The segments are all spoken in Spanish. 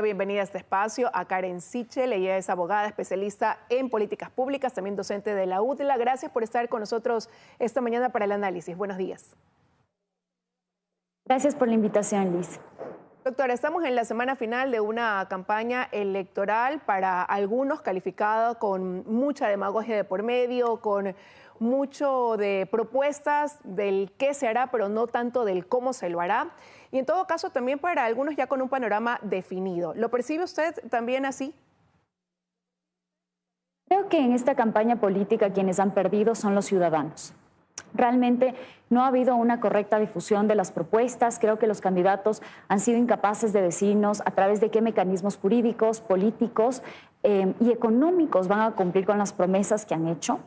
la bienvenida a este espacio a Karen Sichel. Ella es abogada, especialista en políticas públicas, también docente de la UDLA. Gracias por estar con nosotros esta mañana para el análisis. Buenos días. Gracias por la invitación, Liz. Doctora, estamos en la semana final de una campaña electoral para algunos calificada con mucha demagogia de por medio, con mucho de propuestas del qué se hará, pero no tanto del cómo se lo hará. Y en todo caso también para algunos ya con un panorama definido. ¿Lo percibe usted también así? Creo que en esta campaña política quienes han perdido son los ciudadanos. Realmente no ha habido una correcta difusión de las propuestas. Creo que los candidatos han sido incapaces de decirnos a través de qué mecanismos jurídicos, políticos y económicos van a cumplir con las promesas que han hecho.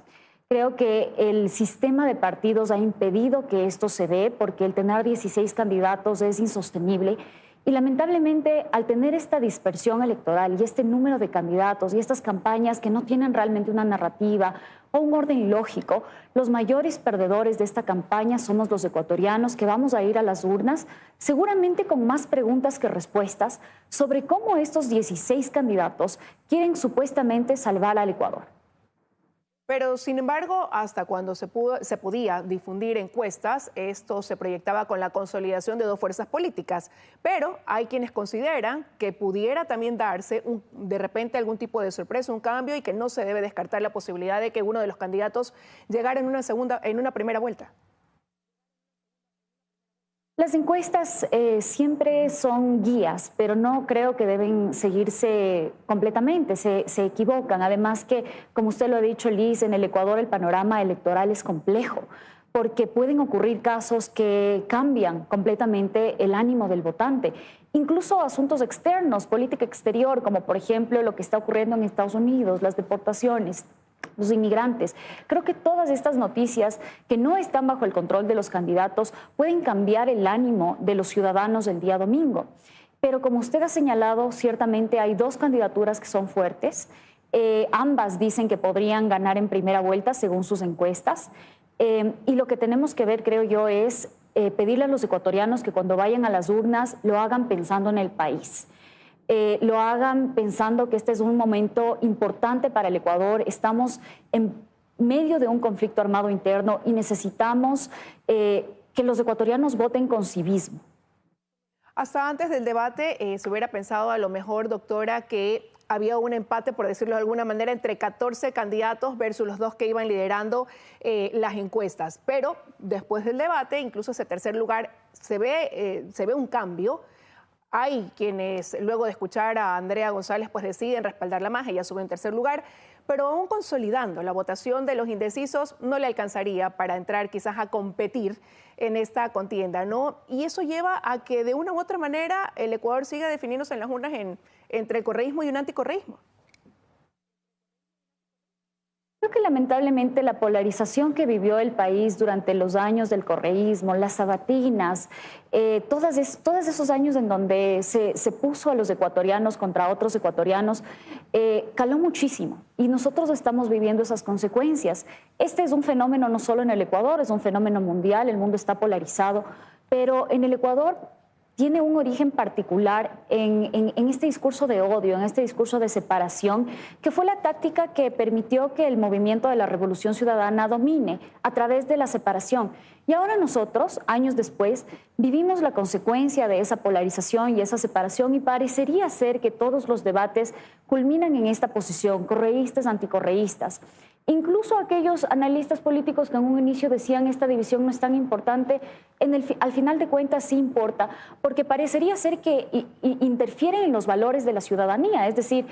Creo que el sistema de partidos ha impedido que esto se dé porque el tener 16 candidatos es insostenible. Y lamentablemente, al tener esta dispersión electoral y este número de candidatos y estas campañas que no tienen realmente una narrativa o un orden lógico, los mayores perdedores de esta campaña somos los ecuatorianos que vamos a ir a las urnas, seguramente con más preguntas que respuestas sobre cómo estos 16 candidatos quieren supuestamente salvar al Ecuador. Pero, sin embargo, hasta cuando se podía difundir encuestas, esto se proyectaba con la consolidación de dos fuerzas políticas. Pero hay quienes consideran que pudiera también darse de repente algún tipo de sorpresa, un cambio, y que no se debe descartar la posibilidad de que uno de los candidatos llegara en una primera vuelta. Las encuestas siempre son guías, pero no creo que deben seguirse completamente, se equivocan. Además que, como usted lo ha dicho, Liz, en el Ecuador el panorama electoral es complejo, porque pueden ocurrir casos que cambian completamente el ánimo del votante. Incluso asuntos externos, política exterior, como por ejemplo lo que está ocurriendo en Estados Unidos, las deportaciones, los inmigrantes. Creo que todas estas noticias que no están bajo el control de los candidatos pueden cambiar el ánimo de los ciudadanos el día domingo. Pero como usted ha señalado, ciertamente hay dos candidaturas que son fuertes. Ambas dicen que podrían ganar en primera vuelta según sus encuestas. Y lo que tenemos que ver, creo yo, es pedirle a los ecuatorianos que cuando vayan a las urnas lo hagan pensando en el país. Lo hagan pensando que este es un momento importante para el Ecuador. Estamos en medio de un conflicto armado interno y necesitamos que los ecuatorianos voten con civismo. Hasta antes del debate se hubiera pensado a lo mejor, doctora, que había un empate, por decirlo de alguna manera, entre 14 candidatos versus los dos que iban liderando las encuestas. Pero después del debate, incluso ese tercer lugar, se ve un cambio. Hay quienes, luego de escuchar a Andrea González, pues deciden respaldarla más. Ella sube en tercer lugar, pero aún consolidando la votación de los indecisos no le alcanzaría para entrar quizás a competir en esta contienda, ¿no? Y eso lleva a que de una u otra manera el Ecuador siga definiéndose en las urnas entre el correísmo y un anticorreísmo. Creo que lamentablemente la polarización que vivió el país durante los años del correísmo, las sabatinas, todos esos años en donde se puso a los ecuatorianos contra otros ecuatorianos, caló muchísimo y nosotros estamos viviendo esas consecuencias. Este es un fenómeno no solo en el Ecuador, es un fenómeno mundial, el mundo está polarizado, pero en el Ecuador tiene un origen particular en este discurso de odio, en este discurso de separación, que fue la táctica que permitió que el movimiento de la Revolución Ciudadana domine a través de la separación. Y ahora nosotros, años después, vivimos la consecuencia de esa polarización y esa separación y parecería ser que todos los debates culminan en esta posición, correístas, anticorreístas. Incluso aquellos analistas políticos que en un inicio decían esta división no es tan importante, al final de cuentas sí importa, porque parecería ser que interfieren en los valores de la ciudadanía. Es decir,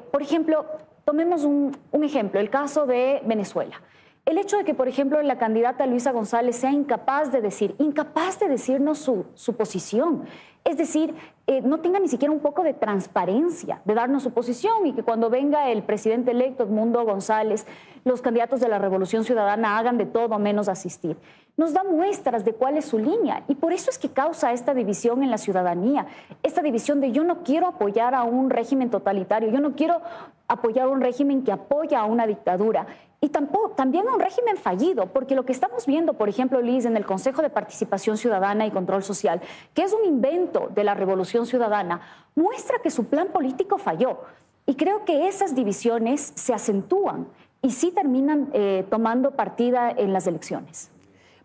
por ejemplo, tomemos un ejemplo, el caso de Venezuela. El hecho de que, por ejemplo, la candidata Luisa González sea incapaz de decirnos su posición, es decir, no tenga ni siquiera un poco de transparencia, de darnos su posición, y que cuando venga el presidente electo Edmundo González, los candidatos de la Revolución Ciudadana hagan de todo menos asistir. Nos da muestras de cuál es su línea y por eso es que causa esta división en la ciudadanía, esta división de yo no quiero apoyar a un régimen totalitario, yo no quiero apoyar a un régimen que apoya a una dictadura. y también a un régimen fallido, porque lo que estamos viendo, por ejemplo, Liz, en el Consejo de Participación Ciudadana y Control Social, que es un invento de la Revolución Ciudadana, muestra que su plan político falló. Y creo que esas divisiones se acentúan y sí terminan tomando partida en las elecciones.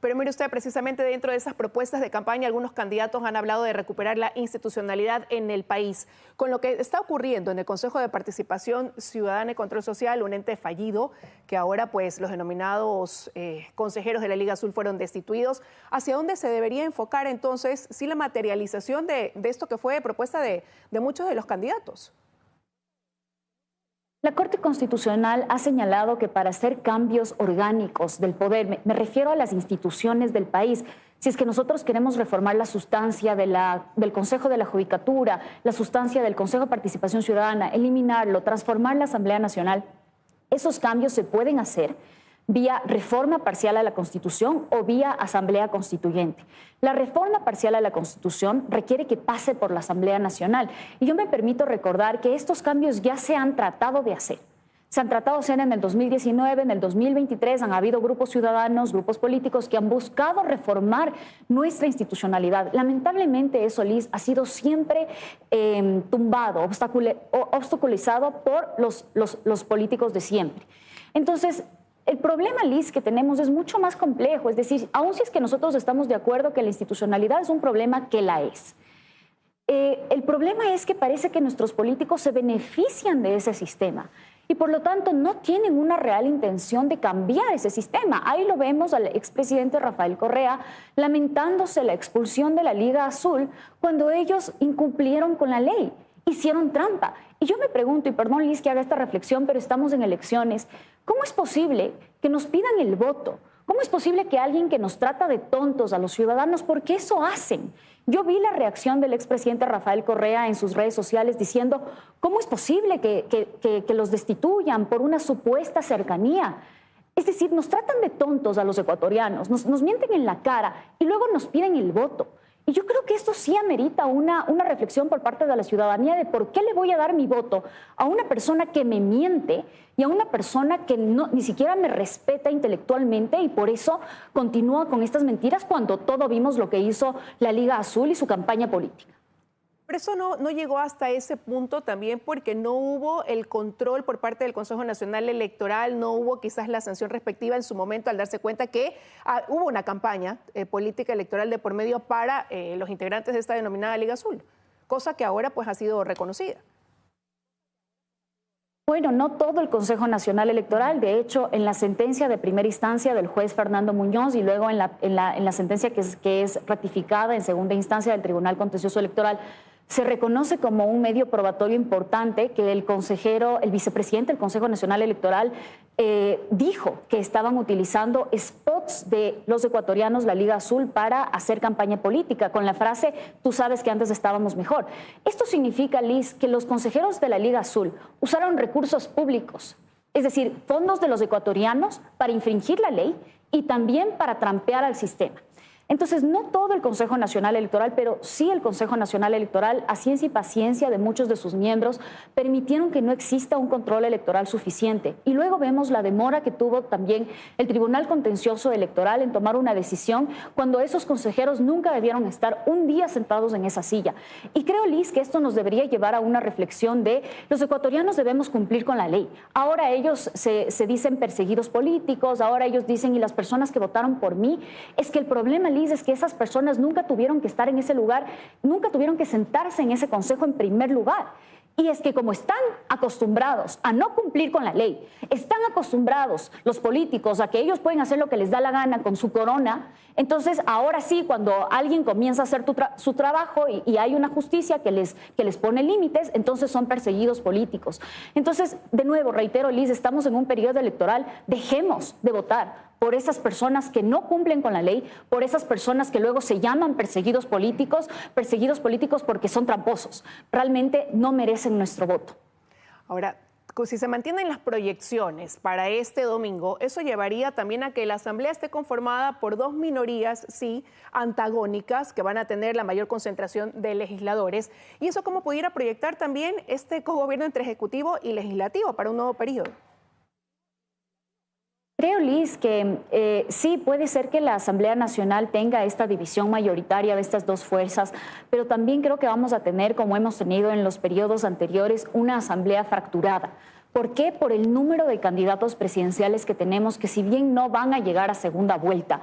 Pero mire usted, precisamente dentro de esas propuestas de campaña, algunos candidatos han hablado de recuperar la institucionalidad en el país. Con lo que está ocurriendo en el Consejo de Participación Ciudadana y Control Social, un ente fallido, que ahora pues los denominados consejeros de la Liga Azul fueron destituidos, ¿hacia dónde se debería enfocar entonces sí la materialización de esto que fue propuesta de muchos de los candidatos? La Corte Constitucional ha señalado que para hacer cambios orgánicos del poder, me refiero a las instituciones del país, si es que nosotros queremos reformar la sustancia del Consejo de la Judicatura, la sustancia del Consejo de Participación Ciudadana, eliminarlo, transformar la Asamblea Nacional, esos cambios se pueden hacer vía reforma parcial a la Constitución o vía Asamblea Constituyente. La reforma parcial a la Constitución requiere que pase por la Asamblea Nacional. Y yo me permito recordar que estos cambios ya se han tratado de hacer. Se han tratado de hacer en el 2019, en el 2023, han habido grupos ciudadanos, grupos políticos que han buscado reformar nuestra institucionalidad. Lamentablemente eso, Liz, ha sido siempre tumbado, obstaculizado por los políticos de siempre. Entonces, el problema, Liz, que tenemos es mucho más complejo. Es decir, aun si es que nosotros estamos de acuerdo que la institucionalidad es un problema, que la es. El problema es que parece que nuestros políticos se benefician de ese sistema y por lo tanto no tienen una real intención de cambiar ese sistema. Ahí lo vemos al expresidente Rafael Correa lamentándose la expulsión de la Liga Azul cuando ellos incumplieron con la ley, hicieron trampa. Y yo me pregunto, y perdón Liz que haga esta reflexión, pero estamos en elecciones, ¿cómo es posible que nos pidan el voto? ¿Cómo es posible que alguien que nos trata de tontos a los ciudadanos, porque eso hacen? Yo vi la reacción del expresidente Rafael Correa en sus redes sociales diciendo, ¿cómo es posible que los destituyan por una supuesta cercanía? Es decir, nos tratan de tontos a los ecuatorianos, nos mienten en la cara y luego nos piden el voto. Y yo creo que esto sí amerita una reflexión por parte de la ciudadanía de por qué le voy a dar mi voto a una persona que me miente y a una persona que ni siquiera me respeta intelectualmente y por eso continúa con estas mentiras cuando todo vimos lo que hizo la Liga Azul y su campaña política. Pero eso no llegó hasta ese punto también porque no hubo el control por parte del Consejo Nacional Electoral, no hubo quizás la sanción respectiva en su momento al darse cuenta que hubo una campaña política electoral de por medio para los integrantes de esta denominada Liga Azul, cosa que ahora pues ha sido reconocida. Bueno, no todo el Consejo Nacional Electoral. De hecho, en la sentencia de primera instancia del juez Fernando Muñoz y luego en la sentencia que es ratificada en segunda instancia del Tribunal Contencioso Electoral, se reconoce como un medio probatorio importante que el vicepresidente del Consejo Nacional Electoral dijo que estaban utilizando spots de los ecuatorianos, la Liga Azul, para hacer campaña política, con la frase, tú sabes que antes estábamos mejor. Esto significa, Liz, que los consejeros de la Liga Azul usaron recursos públicos, es decir, fondos de los ecuatorianos para infringir la ley y también para trampear al sistema. Entonces, no todo el Consejo Nacional Electoral, pero sí el Consejo Nacional Electoral, a ciencia y paciencia de muchos de sus miembros, permitieron que no exista un control electoral suficiente. Y luego vemos la demora que tuvo también el Tribunal Contencioso Electoral en tomar una decisión cuando esos consejeros nunca debieron estar un día sentados en esa silla. Y creo, Liz, que esto nos debería llevar a una reflexión de los ecuatorianos debemos cumplir con la ley. Ahora ellos se dicen perseguidos políticos, ahora ellos dicen, y las personas que votaron por mí, es que el problema, Liz, es que esas personas nunca tuvieron que estar en ese lugar, nunca tuvieron que sentarse en ese consejo en primer lugar. Y es que como están acostumbrados a no cumplir con la ley, están acostumbrados los políticos a que ellos pueden hacer lo que les da la gana con su corona, entonces ahora sí, cuando alguien comienza a hacer su trabajo y hay una justicia que les pone límites, entonces son perseguidos políticos. Entonces, de nuevo, reitero, Liz, estamos en un periodo electoral, dejemos de votar por esas personas que no cumplen con la ley, por esas personas que luego se llaman perseguidos políticos porque son tramposos. Realmente no merecen nuestro voto. Ahora, si se mantienen las proyecciones para este domingo, eso llevaría también a que la Asamblea esté conformada por dos minorías, sí, antagónicas, que van a tener la mayor concentración de legisladores. ¿Y eso cómo pudiera proyectar también este cogobierno entre Ejecutivo y Legislativo para un nuevo periodo? Creo, Liz, que sí puede ser que la Asamblea Nacional tenga esta división mayoritaria de estas dos fuerzas, pero también creo que vamos a tener, como hemos tenido en los periodos anteriores, una asamblea fracturada. ¿Por qué? Por el número de candidatos presidenciales que tenemos, que si bien no van a llegar a segunda vuelta,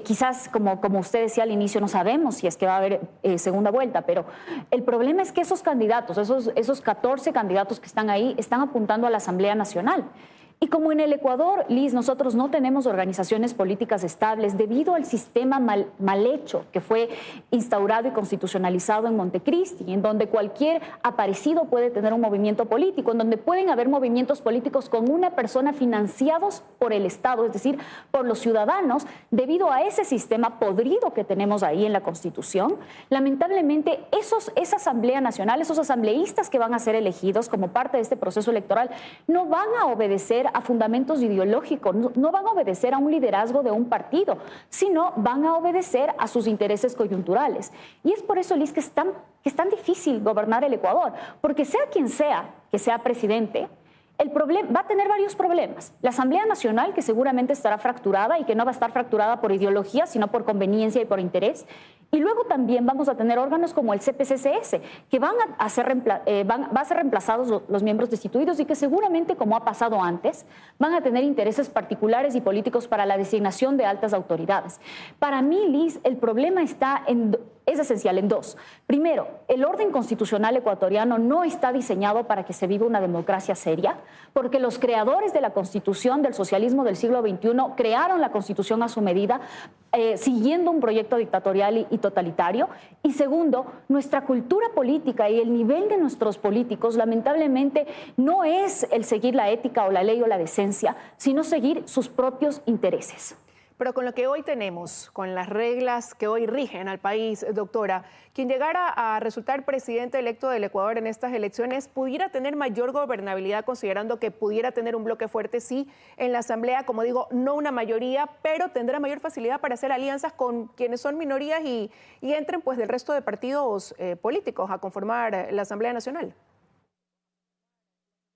quizás, como usted decía al inicio, no sabemos si es que va a haber segunda vuelta, pero el problema es que esos candidatos, esos 14 candidatos que están ahí, están apuntando a la Asamblea Nacional. Y como en el Ecuador, Liz, nosotros no tenemos organizaciones políticas estables debido al sistema mal hecho que fue instaurado y constitucionalizado en Montecristi, en donde cualquier aparecido puede tener un movimiento político, en donde pueden haber movimientos políticos con una persona financiados por el Estado, es decir, por los ciudadanos, debido a ese sistema podrido que tenemos ahí en la Constitución. Lamentablemente, esa Asamblea Nacional, esos asambleístas que van a ser elegidos como parte de este proceso electoral, no van a obedecer a fundamentos ideológicos, no van a obedecer a un liderazgo de un partido, sino van a obedecer a sus intereses coyunturales. Y es por eso, Liz, que es tan difícil gobernar el Ecuador, porque sea quien sea que sea presidente, va a tener varios problemas. La Asamblea Nacional, que seguramente estará fracturada y que no va a estar fracturada por ideología, sino por conveniencia y por interés. Y luego también vamos a tener órganos como el CPCCS, que va a ser reemplazados los miembros destituidos y que seguramente, como ha pasado antes, van a tener intereses particulares y políticos para la designación de altas autoridades. Para mí, Liz, el problema es esencial en dos. Primero, el orden constitucional ecuatoriano no está diseñado para que se viva una democracia seria, porque los creadores de la Constitución del socialismo del siglo XXI crearon la Constitución a su medida, siguiendo un proyecto dictatorial y totalitario. Y segundo, nuestra cultura política y el nivel de nuestros políticos, lamentablemente, no es el seguir la ética o la ley o la decencia, sino seguir sus propios intereses. Pero con lo que hoy tenemos, con las reglas que hoy rigen al país, doctora, quien llegara a resultar presidente electo del Ecuador en estas elecciones pudiera tener mayor gobernabilidad, considerando que pudiera tener un bloque fuerte, sí, en la Asamblea, como digo, no una mayoría, pero tendrá mayor facilidad para hacer alianzas con quienes son minorías y entren pues del resto de partidos políticos a conformar la Asamblea Nacional.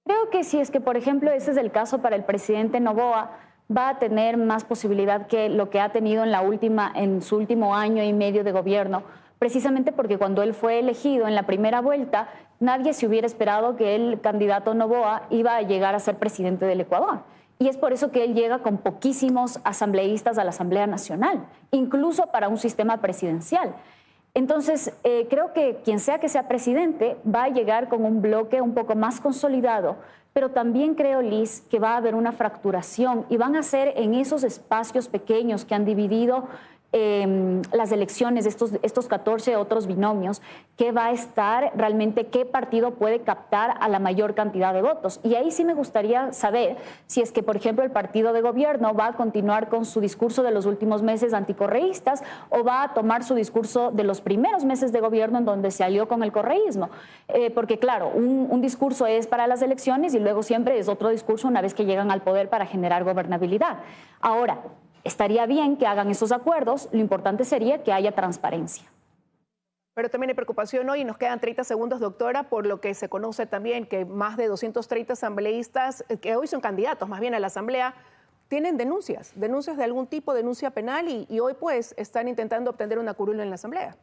Creo que si es que, por ejemplo, ese es el caso para el presidente Noboa, va a tener más posibilidad que lo que ha tenido en su último año y medio de gobierno, precisamente porque cuando él fue elegido en la primera vuelta, nadie se hubiera esperado que el candidato Noboa iba a llegar a ser presidente del Ecuador. Y es por eso que él llega con poquísimos asambleístas a la Asamblea Nacional, incluso para un sistema presidencial. Entonces, creo que quien sea que sea presidente va a llegar con un bloque un poco más consolidado, pero también creo, Liz, que va a haber una fracturación y van a ser en esos espacios pequeños que han dividido las elecciones, estos 14 otros binomios, que va a estar realmente qué partido puede captar a la mayor cantidad de votos. Y ahí sí me gustaría saber si es que, por ejemplo, el partido de gobierno va a continuar con su discurso de los últimos meses anticorreístas o va a tomar su discurso de los primeros meses de gobierno en donde se alió con el correísmo. Porque, claro, un discurso es para las elecciones y luego siempre es otro discurso una vez que llegan al poder para generar gobernabilidad. Ahora, estaría bien que hagan esos acuerdos, lo importante sería que haya transparencia. Pero también hay preocupación hoy, nos quedan 30 segundos, doctora, por lo que se conoce también que más de 230 asambleístas, que hoy son candidatos más bien a la Asamblea, tienen denuncias de algún tipo, denuncia penal, y hoy pues están intentando obtener una curul en la Asamblea.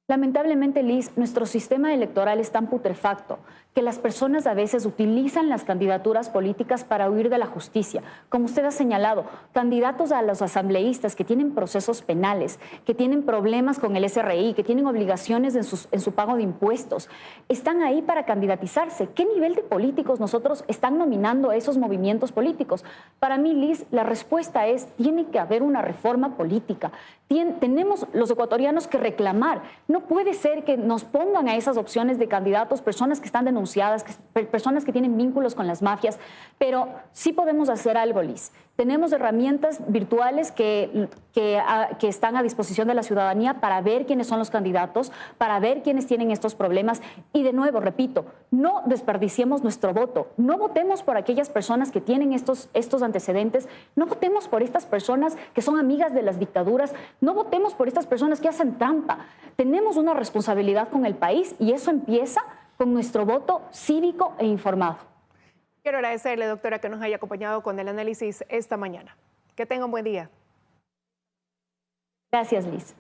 Lamentablemente, Liz, nuestro sistema electoral es tan putrefacto que las personas a veces utilizan las candidaturas políticas para huir de la justicia. Como usted ha señalado, candidatos a los asambleístas que tienen procesos penales, que tienen problemas con el SRI, que tienen obligaciones en su pago de impuestos, están ahí para candidatizarse. ¿Qué nivel de políticos nosotros están nominando a esos movimientos políticos? Para mí, Liz, la respuesta es: tiene que haber una reforma política. Tenemos los ecuatorianos que reclamar. No puede ser que nos pongan a esas opciones de candidatos personas que están denunciadas, personas que tienen vínculos con las mafias, pero sí podemos hacer algo, Liz. Tenemos herramientas virtuales que están a disposición de la ciudadanía para ver quiénes son los candidatos, para ver quiénes tienen estos problemas. Y de nuevo, repito, no desperdiciemos nuestro voto. No votemos por aquellas personas que tienen estos antecedentes. No votemos por estas personas que son amigas de las dictaduras. No votemos por estas personas que hacen trampa. Tenemos una responsabilidad con el país y eso empieza con nuestro voto cívico e informado. Quiero agradecerle, doctora, que nos haya acompañado con el análisis esta mañana. Que tenga un buen día. Gracias, Liz.